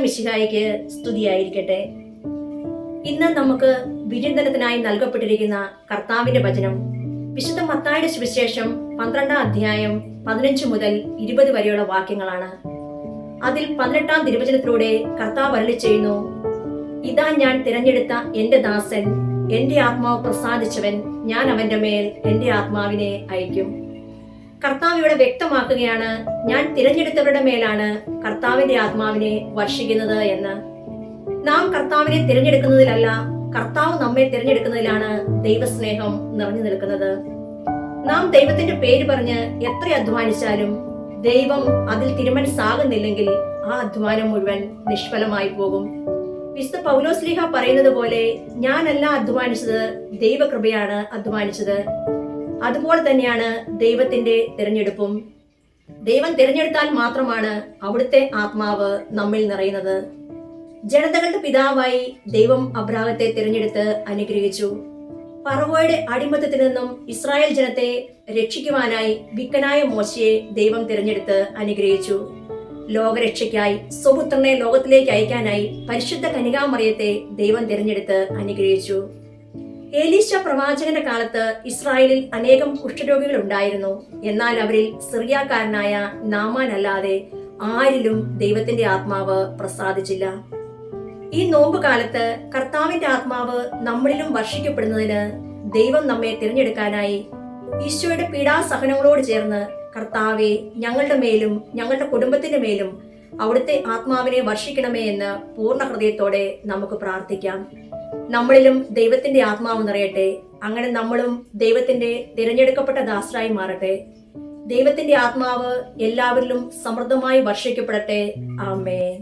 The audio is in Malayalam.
മിശിഹായിക്ക് സ്തുതിയായിരിക്കട്ടെ. ഇന്ന് നമുക്ക് വിചിന്തനത്തിനായി നൽകപ്പെട്ടിരിക്കുന്ന കർത്താവിന്റെ വചനം വിശുദ്ധ മത്തായിയുടെ സുവിശേഷം 12-ാം അധ്യായം 15 മുതൽ 20 വരെയുള്ള വാക്യങ്ങളാണ്. അതിൽ 18-ാം തിരുവചനത്തിലൂടെ കർത്താവ് അരുളി ചെയ്യുന്നു: ഇതാ ഞാൻ തിരഞ്ഞെടുത്ത എന്റെ ദാസൻ, എന്റെ ആത്മാവ് പ്രസാദിച്ചവൻ, ഞാൻ അവന്റെ മേൽ എന്റെ ആത്മാവിനെ അയക്കും. കർത്താവ് ഇവിടെ വ്യക്തമാക്കുകയാണ്, ഞാൻ തിരഞ്ഞെടുത്തവരുടെ മേലാണ് കർത്താവിന്റെ ആത്മാവിനെ വർഷിക്കുന്നത് എന്ന്. നാം കർത്താവിനെ തിരഞ്ഞെടുക്കുന്നതിലല്ല, കർത്താവ് നമ്മെ തിരഞ്ഞെടുക്കുന്നതിലാണ് ദൈവസ്നേഹം നിറഞ്ഞു നിൽക്കുന്നത്. നാം ദൈവത്തിന്റെ പേര് പറഞ്ഞ് എത്ര അധ്വാനിച്ചാലും ദൈവം അതിൽ തിരുമനസ്സാകുന്നില്ലെങ്കിൽ ആ അധ്വാനം മുഴുവൻ നിഷ്ഫലമായി പോകും. വിശുദ്ധ പൗലോസ്ലീഹ പറയുന്നത് പോലെ, ഞാനല്ല അധ്വാനിച്ചത്, ദൈവകൃപയാണ് അധ്വാനിച്ചത്. അതുപോലെ തന്നെയാണ് ദൈവത്തിന്റെ തിരഞ്ഞെടുപ്പും. ദൈവം തിരഞ്ഞെടുത്താൽ മാത്രമാണ് അവിടുത്തെ ആത്മാവ് നമ്മിൽ നിറയുന്നത്. ജനതകളുടെ പിതാവായി ദൈവം അബ്രാഹത്തെ തിരഞ്ഞെടുത്ത് അനുഗ്രഹിച്ചു. ഫറവോയുടെ അടിമത്തത്തിൽ നിന്നും ഇസ്രായേൽ ജനത്തെ രക്ഷിക്കുവാനായി വിക്കനായ മോശയെ ദൈവം തിരഞ്ഞെടുത്ത് അനുഗ്രഹിച്ചു. ലോകരക്ഷയ്ക്കായി സ്വപുത്രനെ ലോകത്തിലേക്ക് അയക്കാനായി പരിശുദ്ധ കന്യകാമറിയത്തെ ദൈവം തിരഞ്ഞെടുത്ത് അനുഗ്രഹിച്ചു. ഏലീശ പ്രവാചകന്റെ കാലത്ത് ഇസ്രായേലിൽ അനേകം കുഷ്ഠരോഗികൾ ഉണ്ടായിരുന്നു. എന്നാൽ അവരിൽ സിറിയാക്കാരനായ നാമാൻ അല്ലാതെ ആരിലും ദൈവത്തിന്റെ ആത്മാവ് പ്രസാദിച്ചില്ല. ഈ നോമ്പ് കാലത്ത് കർത്താവിന്റെ ആത്മാവ് നമ്മളിലും വർഷിക്കപ്പെടുന്നതിന് ദൈവം നമ്മെ തിരഞ്ഞെടുക്കാനായി ഈശോയുടെ പീഡാസഹനങ്ങളോട് ചേർന്ന്, കർത്താവെ, ഞങ്ങളുടെ മേലും ഞങ്ങളുടെ കുടുംബത്തിന്റെ മേലും അവിടുത്തെ ആത്മാവിനെ വർഷിക്കണമേ എന്ന് പൂർണ്ണ ഹൃദയത്തോടെ നമുക്ക് പ്രാർത്ഥിക്കാം. നമ്മളിലും ദൈവത്തിന്റെ ആത്മാവ് നിറയട്ടെ. അങ്ങനെ നമ്മളും ദൈവത്തിന്റെ തിരഞ്ഞെടുക്കപ്പെട്ട ദാസരായി മാറട്ടെ. ദൈവത്തിന്റെ ആത്മാവ് എല്ലാവരിലും സമൃദ്ധമായി വർഷിക്കപ്പെടട്ടെ. ആമേൻ.